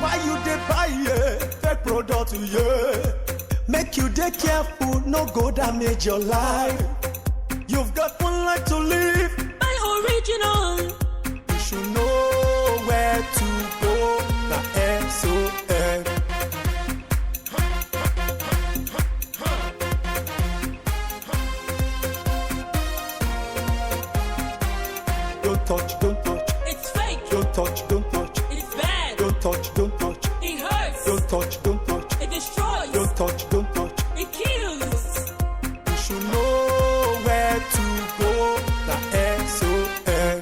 Why you dey buy fake product, yeah? Make you dey careful, no go damage your life. You've got one life to live. Buy original. You should know where to go. The SON. Don't touch, don't touch. It's fake. Don't touch, don't touch. It's bad. Don't touch, don't touch. It hurts. Don't touch, don't touch. It destroys. Don't touch, don't touch. It kills. You should know where to go. The SON.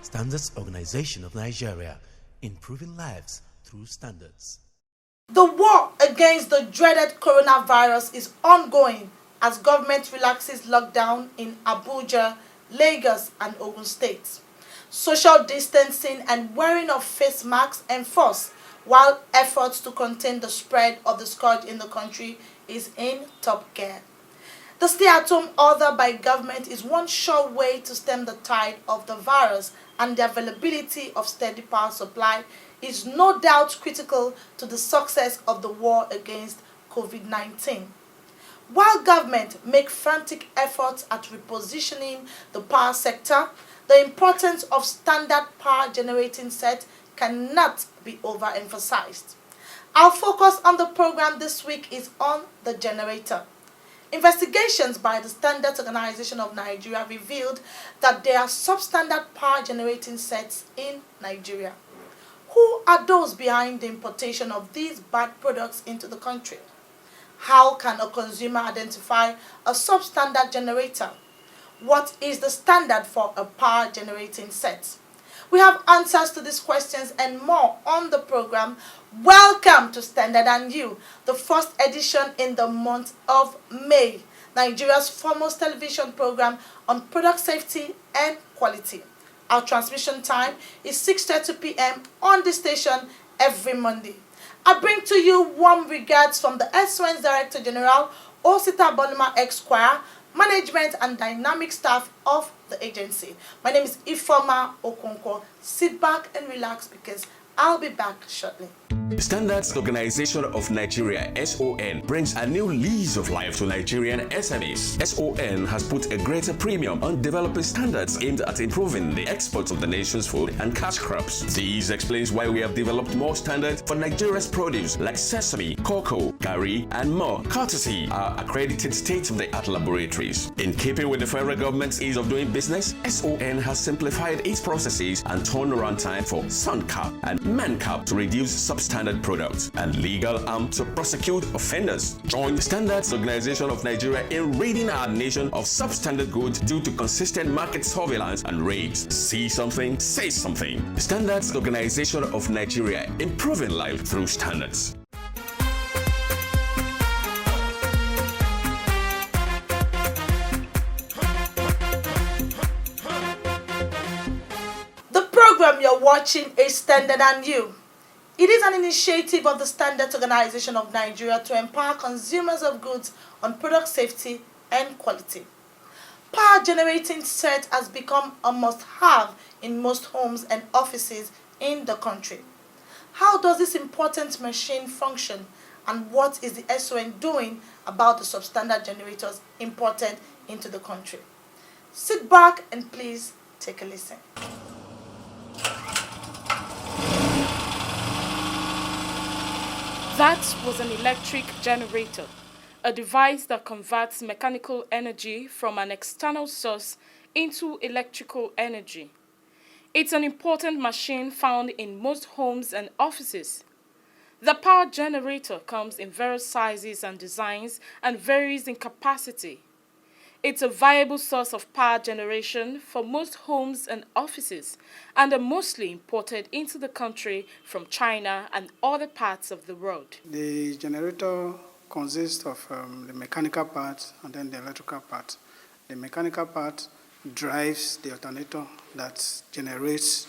Standards Organization of Nigeria, improving lives through standards. The war against the dreaded coronavirus is ongoing as government relaxes lockdown in Abuja, Lagos, and Ogun State. Social distancing and wearing of face masks enforced, while efforts to contain the spread of the scourge in the country is in top gear. The stay-at-home order by government is one sure way to stem the tide of the virus, and the availability of steady power supply is no doubt critical to the success of the war against COVID-19. While government make frantic efforts at repositioning the power sector, the importance of standard power generating set cannot be overemphasized. Our focus on the program this week is on the generator. Investigations by the Standards Organization of Nigeria revealed that there are substandard power generating sets in Nigeria. Who are those behind the importation of these bad products into the country? How can a consumer identify a substandard generator? What is the standard for a power generating set? We have answers to these questions and more on the program. Welcome to Standard and You, the first edition in the month of May, Nigeria's foremost television program on product safety and quality. Our transmission time is 6:30 p.m. on the station every Monday. I bring to you warm regards from the SON's Director General, Osita Bonuma Esquire, management and dynamic staff of the agency. My name is Ifoma Okonkwo. Sit back and relax because I'll be back shortly. The Standards Organization of Nigeria, SON, brings a new lease of life to Nigerian SMEs. SON has put a greater premium on developing standards aimed at improving the exports of the nation's food and cash crops. This explains why we have developed more standards for Nigeria's produce like sesame, cocoa, curry, and more, courtesy our accredited state-of-the-art laboratories. In keeping with the federal government's ease of doing business, SON has simplified its processes and turnaround time for SUNCAP and MANCAP to reduce substandard products and legal arm to prosecute offenders. Join the Standards Organization of Nigeria in ridding our nation of substandard goods due to consistent market surveillance and raids. See something, say something. The Standards Organization of Nigeria, improving life through standards. The program you're watching is Standard and You. It is an initiative of the Standards Organization of Nigeria to empower consumers of goods on product safety and quality. Power generating set has become a must-have in most homes and offices in the country. How does this important machine function, and what is the SON doing about the substandard generators imported into the country? Sit back and please take a listen. That was an electric generator, a device that converts mechanical energy from an external source into electrical energy. It's an important machine found in most homes and offices. The power generator comes in various sizes and designs and varies in capacity. It's a viable source of power generation for most homes and offices and are mostly imported into the country from China and other parts of the world. The generator consists of the mechanical part and then the electrical part. The mechanical part drives the alternator that generates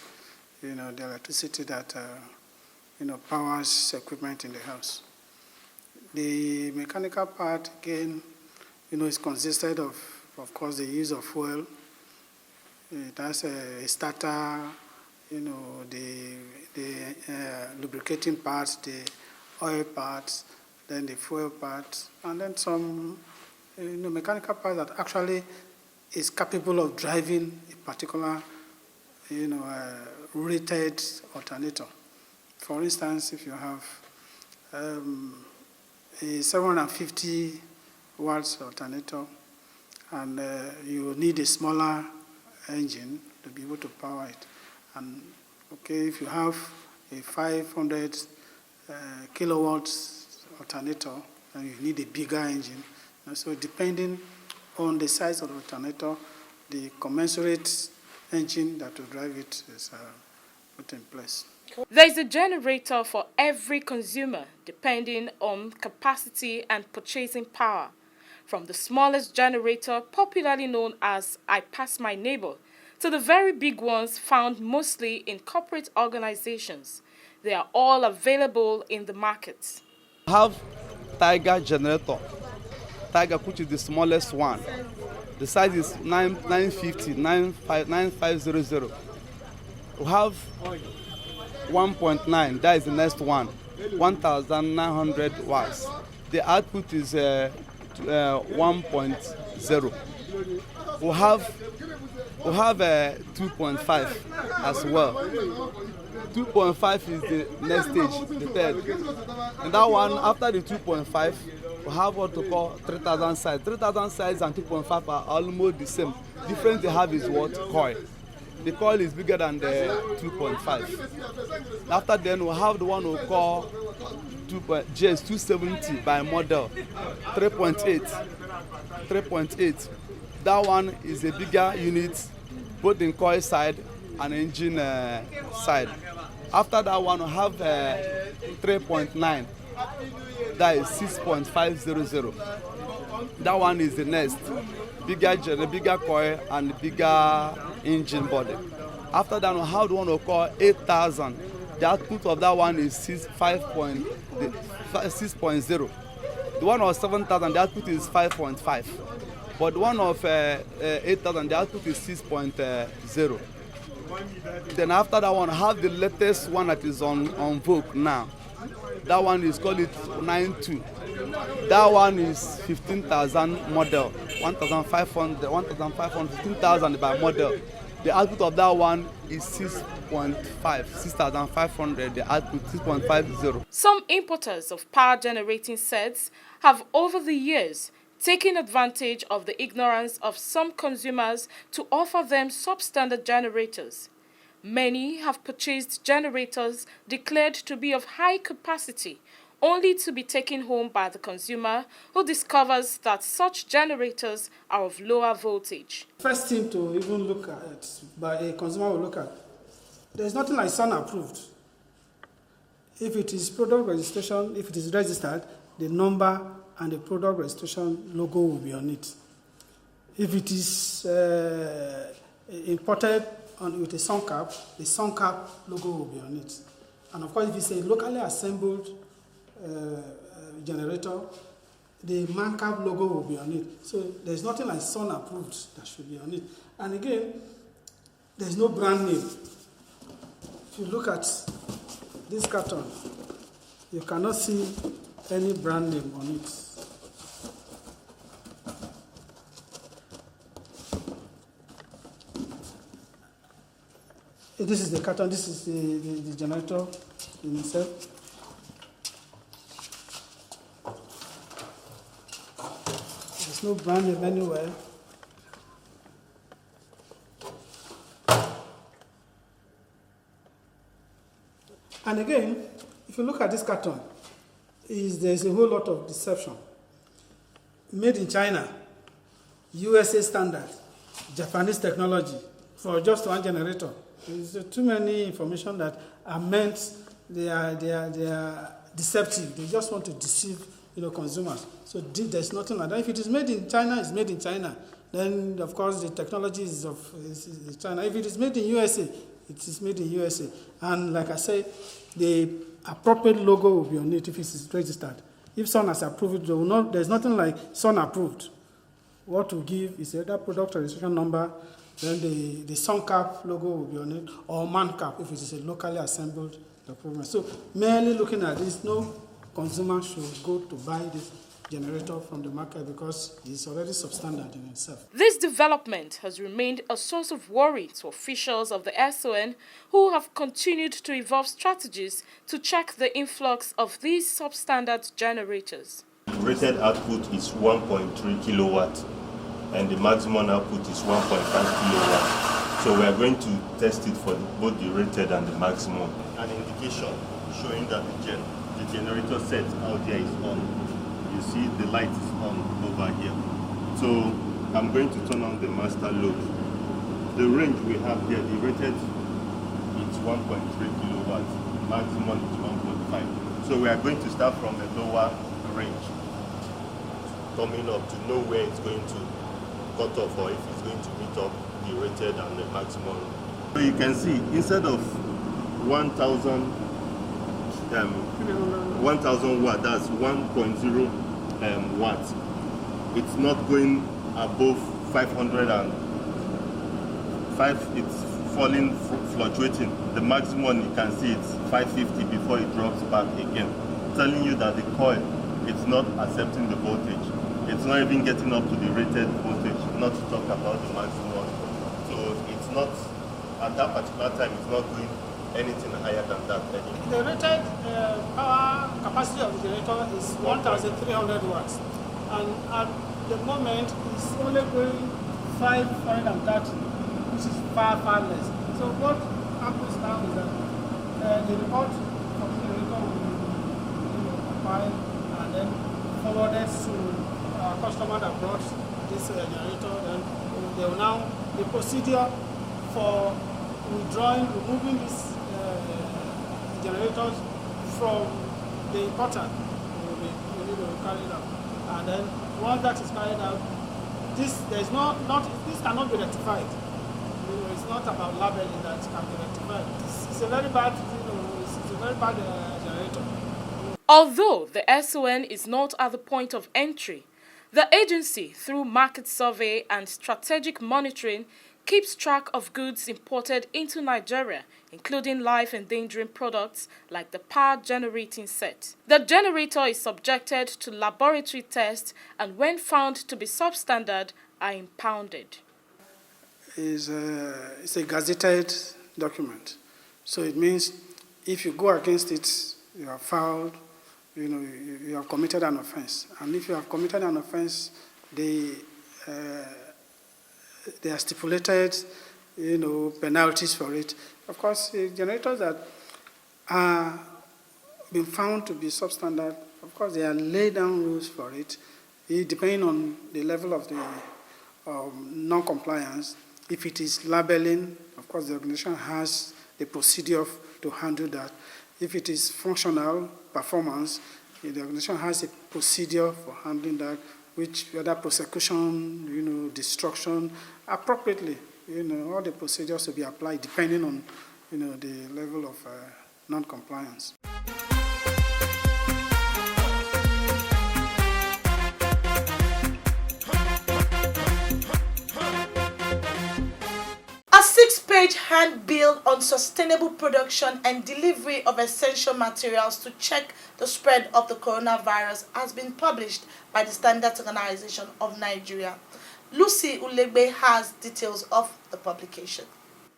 the electricity that powers equipment in the house. The mechanical part again is consisted of course, the use of fuel, It has a starter, you know, the lubricating parts, the oil parts, then the fuel parts, and then some mechanical parts that actually is capable of driving a particular rated alternator. For instance, if you have a 750 watts alternator and you need a smaller engine to be able to power it. And okay, if you have a 500 kilowatts alternator, and you need a bigger engine. And so depending on the size of the alternator, the commensurate engine that will drive it is put in place. There is a generator for every consumer depending on capacity and purchasing power. From the smallest generator, popularly known as I Pass My Neighbor, to the very big ones found mostly in corporate organizations. They are all available in the market. We have Tiger generator. Tiger, which is the smallest one. The size is 950, 9500. We have 1.9, that is the next one, 1900 watts. The output is 1.0. We have 2.5 as well. 2.5 is the next stage, the third. And that one, after the 2.5, we have what we call 3000 size. 3000 size and 2.5 are almost the same. Difference they have is what? Coil. The coil is bigger than the 2.5. After then, we have the one we call GS270 by model, 3.8. That one is a bigger unit, both in coil side and engine side. After that one, we have 3.9. That is 6.500. That one is the next. Bigger coil and bigger engine body. After that, we have the one we call 8000. The output of that one is 6.0. The one of 7000, the output is 5.5. But the one of 8000, the output is 6.0. Then after that one, I have the latest one that is on vogue now. That one is called it 92. That one is 15,000 model, 1,500, 15,000 by model. The output of that one is 6.5, 6,500, the output 6.50. Some importers of power generating sets have over the years taken advantage of the ignorance of some consumers to offer them substandard generators. Many have purchased generators declared to be of high capacity, only to be taken home by the consumer who discovers that such generators are of lower voltage. First thing to even look at, by a consumer will look at, there's nothing like SON approved. If it is product registration, if it is registered, the number and the product registration logo will be on it. If it is imported with a SON cap, the SON cap logo will be on it. And of course, if it's a locally assembled generator, the MAN cap logo will be on it. So there's nothing like SON approved that should be on it. And again, there's no brand name. If you look at this carton, you cannot see any brand name on it. This is the carton, this is the generator in itself. There's no brand name anywhere. And again, if you look at this carton, there's a whole lot of deception. Made in China, USA standard, Japanese technology for just one generator. There's too many information that are meant, they are deceptive. They just want to deceive consumers. So there's nothing like that. If it is made in China, it's made in China. Then, of course, the technology is China. If it is made in USA, it is made in USA. And like I said, the appropriate logo will be on it if it is registered. If SON has approved it, there's nothing like SON approved. What to give is either product registration number Then the sun cap logo will be on it, or man cap if it is a locally assembled equipment. So merely looking at this, no consumer should go to buy this generator from the market because it's already substandard in itself. This development has remained a source of worry to officials of the SON who have continued to evolve strategies to check the influx of these substandard generators. Rated output is 1.3 kilowatt and the maximum output is 1.5 kilowatt. So we are going to test it for both the rated and the maximum. An indication showing that the generator set out there is on. You see the light is on over here. So I'm going to turn on the master load. The range we have here, the rated is 1.3 kilowatts, maximum is 1.5. So we are going to start from a lower range, coming up to know where it's going to cut off or if it's going to meet up the rated and the maximum. So you can see instead of 1,000 watt, that's 1.0 watts. It's not going above 505, it's falling, fluctuating. The maximum you can see it's 550 before it drops back again, telling you that the coil it's not accepting the voltage. It's not even getting up to the rated voltage, not to talk about the maximum. So it's not, at that particular time, it's not doing anything higher than that. The rated power capacity of the generator is 1,300 watts, and at the moment it's only going 530, which is far less. So what happens now is that the report from the generator will be compiled and then forwarded to our customer that brought this generator. Then they will now, the procedure for removing this generators from the importer will be carried out, and then once that is carried out, this cannot be rectified. It's not about labeling that can be rectified. It's a very bad, it's a very bad generator. Although the SON is not at the point of entry, the agency, through market survey and strategic monitoring, keeps track of goods imported into Nigeria, including life-endangering products like the power generating set. The generator is subjected to laboratory tests and when found to be substandard, are impounded. It's a gazetted document. So it means if you go against it, you are fouled, you have committed an offense. And if you have committed an offense, they are stipulated, penalties for it. Of course, generators that are been found to be substandard, of course, there are laid down rules for it, depending on the level of the non-compliance. If it is labeling, of course, the organization has the procedure to handle that. If it is functional performance, the organization has a procedure for handling that, which whether prosecution, destruction, appropriately, all the procedures to be applied depending on, the level of non-compliance. A 6-page handbill on sustainable production and delivery of essential materials to check the spread of the coronavirus has been published by the Standards Organization of Nigeria. Lucy Ulegbe has details of the publication.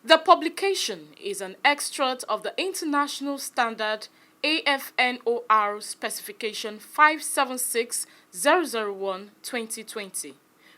The publication is an extract of the International Standard AFNOR Specification 576001-2020,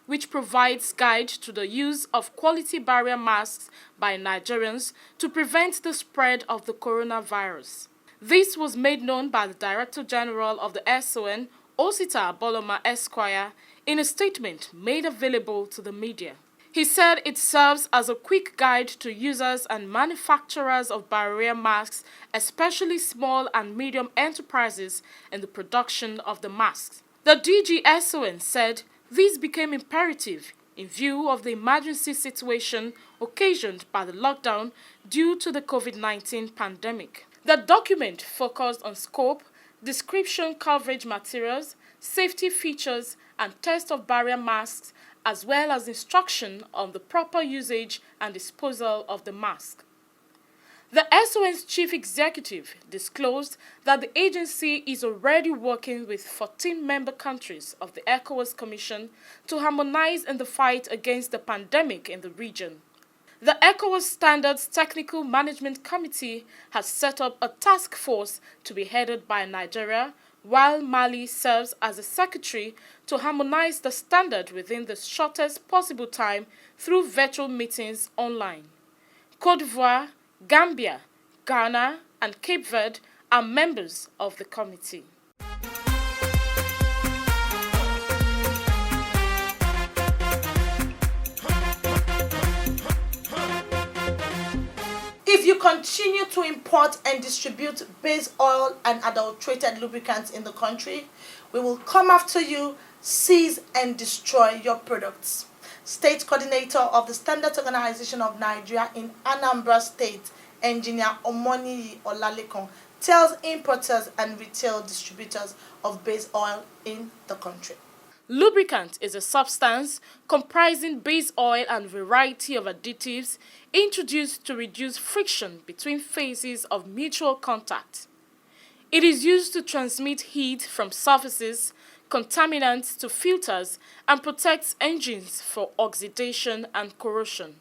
which provides guide to the use of quality barrier masks by Nigerians to prevent the spread of the coronavirus. This was made known by the Director General of the SON, Osita Boloma Esquire, in a statement made available to the media. He said it serves as a quick guide to users and manufacturers of barrier masks, especially small and medium enterprises in the production of the masks. The DGSON said this became imperative in view of the emergency situation occasioned by the lockdown due to the COVID-19 pandemic. The document focused on scope, description, coverage materials, safety features, and test of barrier masks as well as instruction on the proper usage and disposal of the mask. The SON's chief executive disclosed that the agency is already working with 14 member countries of the ECOWAS Commission to harmonize in the fight against the pandemic in the region. The ECOWAS Standards Technical Management Committee has set up a task force to be headed by Nigeria, while Mali serves as a secretary to harmonize the standard within the shortest possible time through virtual meetings online. Côte d'Ivoire, Gambia, Ghana, and Cape Verde are members of the committee. If you continue to import and distribute base oil and adulterated lubricants in the country, we will come after you, seize and destroy your products. State Coordinator of the Standards Organization of Nigeria in Anambra State, Engineer Omoniyi Olalekun, tells importers and retail distributors of base oil in the country. Lubricant is a substance comprising base oil and variety of additives introduced to reduce friction between phases of mutual contact. It is used to transmit heat from surfaces, contaminants to filters, and protects engines for oxidation and corrosion.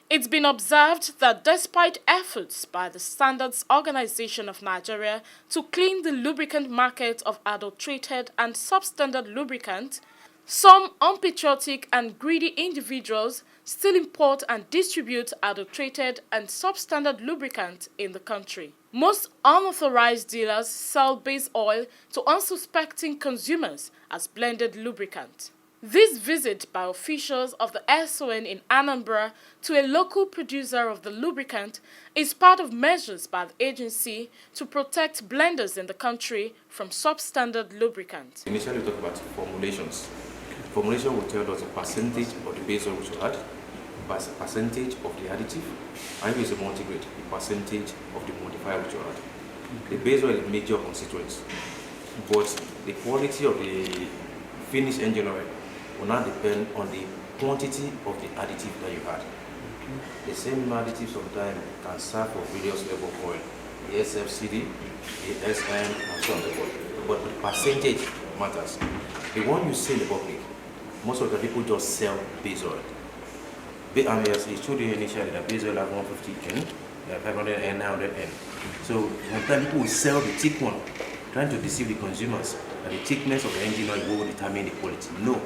It's been observed that despite efforts by the Standards Organization of Nigeria to clean the lubricant market of adulterated and substandard lubricant, some unpatriotic and greedy individuals still import and distribute adulterated and substandard lubricant in the country. Most unauthorized dealers sell base oil to unsuspecting consumers as blended lubricant. This visit by officials of the SON in Anambra to a local producer of the lubricant is part of measures by the agency to protect blenders in the country from substandard lubricant. Initially, we talk about formulations. Formulation will tell us the percentage of the base oil which you add, percentage of the additive, and if it's a multigrade, the percentage of the modifier which you add. The base oil is a major constituent, but the quality of the finished engine oil will not depend on the quantity of the additive that you add. The same additive sometimes can serve for various level of oil, the SFCD, the SM, and so on and so forth. But the percentage matters. The one you see in the public, most of the people just sell base oil. And as I showed you initially, the base oil have 150N, 500N, 900N. So sometimes people will sell the thick one, trying to deceive the consumers that the thickness of the engine oil will determine the quality. No,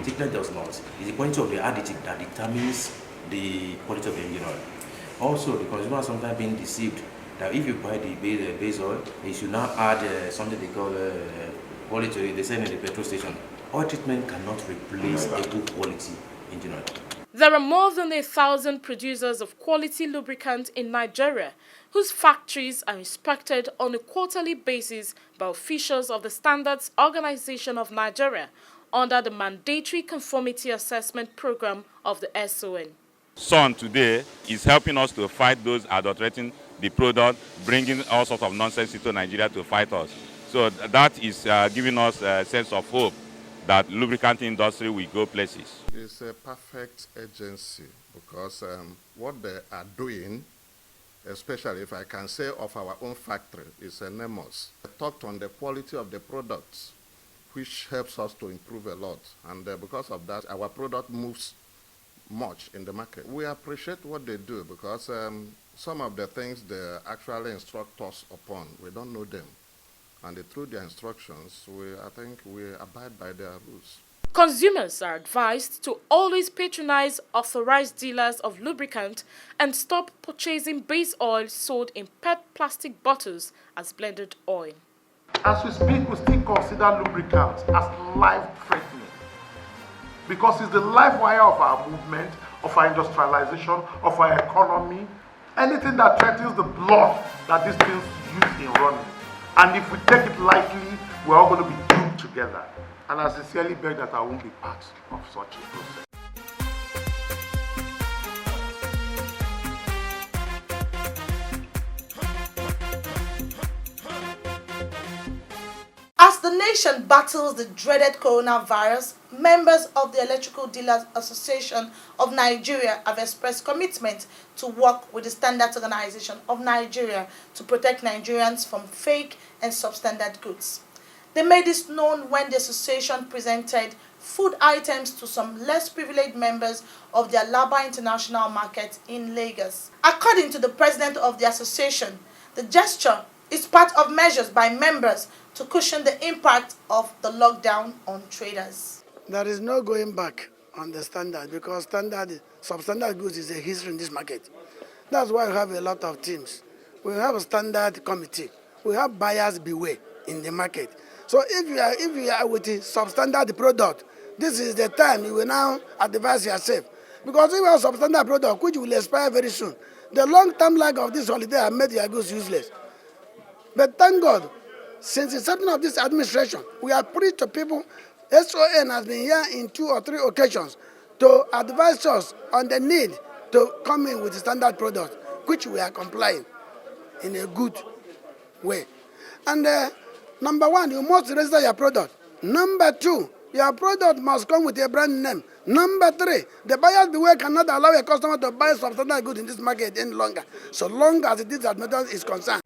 thickness does not. It's the quantity of the additive that determines the quality of the engine oil. Also, the consumer is sometimes being deceived that if you buy the base oil, you should now add something they call quality, they send in the petrol station. Oil treatment cannot replace a good quality engine oil. There are more than 1,000 producers of quality lubricant in Nigeria whose factories are inspected on a quarterly basis by officials of the Standards Organization of Nigeria under the Mandatory Conformity Assessment Program of the SON. SON today is helping us to fight those adulterating the product, bringing all sorts of nonsense into Nigeria to fight us. So that is giving us a sense of hope that lubricant industry will go places. It's a perfect agency because what they are doing, especially if I can say of our own factory, is enormous. They talked on the quality of the products, which helps us to improve a lot. And because of that, our product moves much in the market. We appreciate what they do because some of the things they actually instruct us upon, we don't know them. And through their instructions, I think we abide by their rules. Consumers are advised to always patronize authorized dealers of lubricant and stop purchasing base oil sold in PET plastic bottles as blended oil. As we speak, we still consider lubricants as life-threatening because it's the life wire of our movement, of our industrialization, of our economy, anything that threatens the blood that these things use in running. And if we take it lightly, we're all going to be doomed together. And I sincerely beg that I won't be part of such a process. As the the nation battles the dreaded coronavirus, members of the Electrical Dealers Association of Nigeria have expressed commitment to work with the Standards Organization of Nigeria to protect Nigerians from fake and substandard goods. They made this known when the association presented food items to some less privileged members of the Alaba International Market in Lagos. According to the president of the association, the gesture is part of measures by members to cushion the impact of the lockdown on traders. There is no going back on the standard because substandard goods is a history in this market. That's why we have a lot of teams. We have a standard committee. We have buyers beware in the market. So if you are with a substandard product, this is the time you will now advise yourself. Because if you have a substandard product which will expire very soon, the long-term lag of this holiday have made your goods useless. But thank God, since the inception of this administration, we have preached to people. SON has been here in 2 or 3 occasions to advise us on the need to come in with the standard product, which we are complying in a good way. And number 1, you must register your product. Number 2, your product must come with a brand name. Number 3, the buyers beware cannot allow a customer to buy substandard goods in this market any longer, so long as this administration is concerned.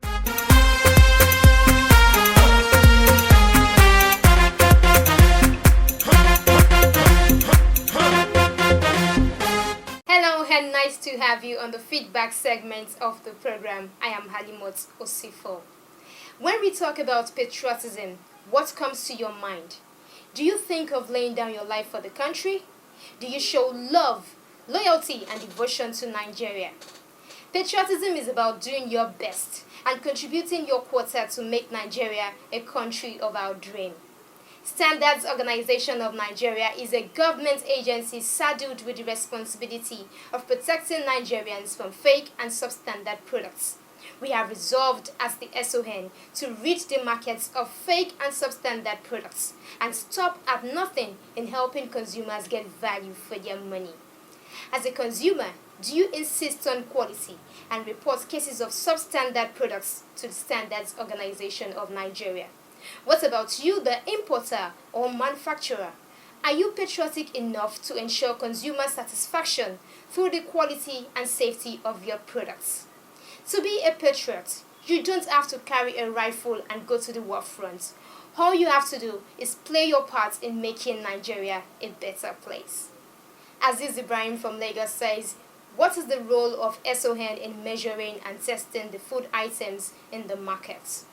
Hello and nice to have you on the feedback segment of the program. I am Halimot Osifo. When we talk about patriotism, what comes to your mind? Do you think of laying down your life for the country? Do you show love, loyalty, and devotion to Nigeria? Patriotism is about doing your best and contributing your quota to make Nigeria a country of our dream. Standards Organization of Nigeria is a government agency saddled with the responsibility of protecting Nigerians from fake and substandard products. We have resolved as the SON to reach the markets of fake and substandard products and stop at nothing in helping consumers get value for their money. As a consumer, do you insist on quality and report cases of substandard products to the Standards Organization of Nigeria? What about you, the importer or manufacturer? Are you patriotic enough to ensure consumer satisfaction through the quality and safety of your products? To be a patriot, you don't have to carry a rifle and go to the war front. All you have to do is play your part in making Nigeria a better place. Aziz Ibrahim from Lagos says, what is the role of SON in measuring and testing the food items in the market?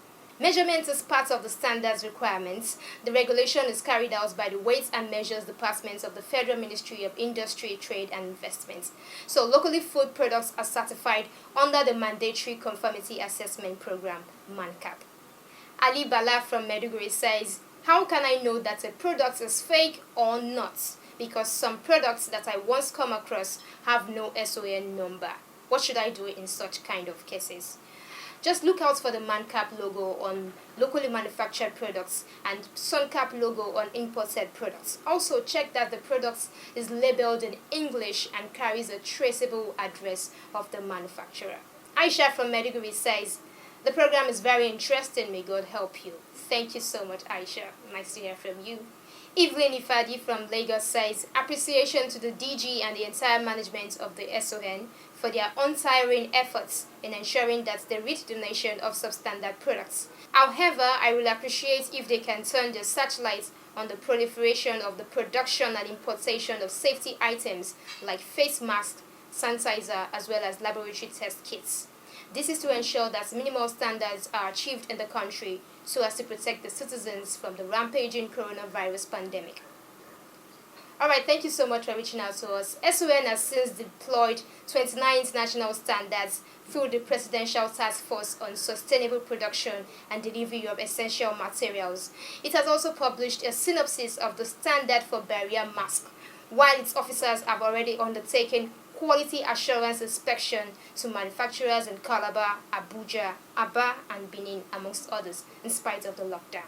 Measurement is part of the standards requirements. The regulation is carried out by the Weights and Measures Department of the Federal Ministry of Industry, Trade and Investment. So locally food products are certified under the Mandatory Conformity Assessment Program, MANCAP. Ali Bala from Maiduguri says, how can I know that a product is fake or not? Because some products that I once come across have no SON number. What should I do in such kind of cases? Just look out for the MANCAP logo on locally manufactured products and SUNCAP logo on imported products. Also check that the product is labeled in English and carries a traceable address of the manufacturer. Aisha from Maiduguri says, the program is very interesting, may God help you. Thank you so much, Aisha. Nice to hear from you. Evelyn Ifadi from Lagos says, appreciation to the DG and the entire management of the SON for their untiring efforts in ensuring that they reach the nation of substandard products. However, I will appreciate if they can turn their searchlight on the proliferation of the production and importation of safety items like face masks, sanitizer, as well as laboratory test kits. This is to ensure that minimal standards are achieved in the country so as to protect the citizens from the rampaging coronavirus pandemic. Alright, thank you so much for reaching out to us. SON has since deployed 29 international standards through the Presidential Task Force on Sustainable Production and Delivery of Essential Materials. It has also published a synopsis of the standard for barrier mask, while its officers have already undertaken quality assurance inspection to manufacturers in Calabar, Abuja, Aba, and Benin, amongst others, in spite of the lockdown.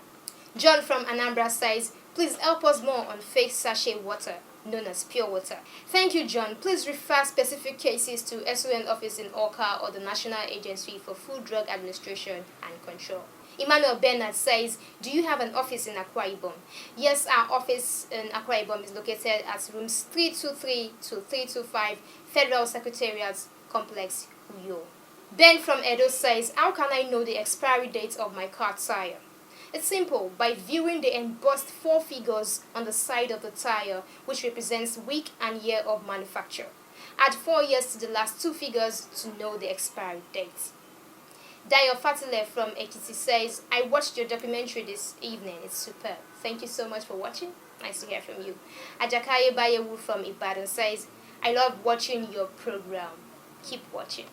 John from Anambra says, please help us more on fake sachet water, known as pure water. Thank you, John. Please refer specific cases to SON office in Awka or the National Agency for Food, Drug Administration and Control. Emmanuel Bernard says, do you have an office in Akwa Ibom? Yes, our office in Akwa Ibom is located at rooms 323 to 325 Federal Secretariat Complex, Uyo. Ben from Edo says, how can I know the expiry date of my car tire? It's simple, by viewing the embossed 4 figures on the side of the tire, which represents week and year of manufacture. Add 4 years to the last 2 figures to know the expiry date. Dayo Fatile from Ekiti says, I watched your documentary this evening. It's superb. Thank you so much for watching. Nice to hear from you. Ajakaye Bayewu from Ibadan says, I love watching your program. Keep watching.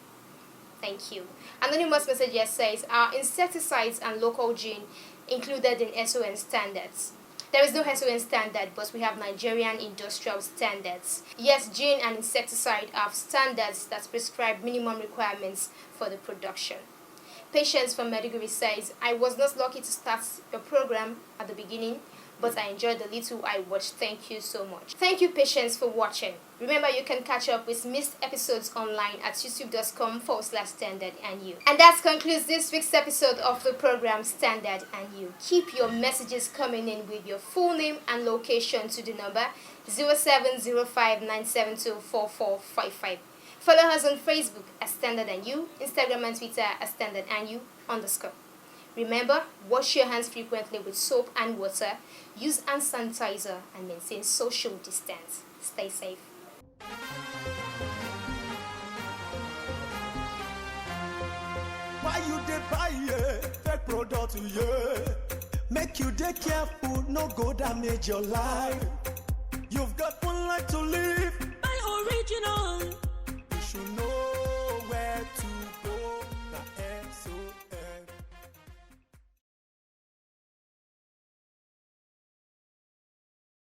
Thank you. Anonymous Messenger says, are insecticides and local gene included in SON standards? There is no SON standard, but we have Nigerian industrial standards. Yes, gene and insecticide have standards that prescribe minimum requirements for the production. Patience from Mediguri says, I was not lucky to start your program at the beginning, but I enjoyed the little I watched. Thank you so much. Thank you, Patience, for watching. Remember, you can catch up with missed episodes online at youtube.com/Standard and You. And that concludes this week's episode of the program Standard and You. Keep your messages coming in with your full name and location to the number 0705-972-4455. Follow us on Facebook as Standard and You, Instagram and Twitter as Standard and You _. Remember, wash your hands frequently with soap and water, use hand sanitizer, and maintain social distance. Stay safe. Why you dey buy fake product, yeah? Make you dey careful, no go damage your life.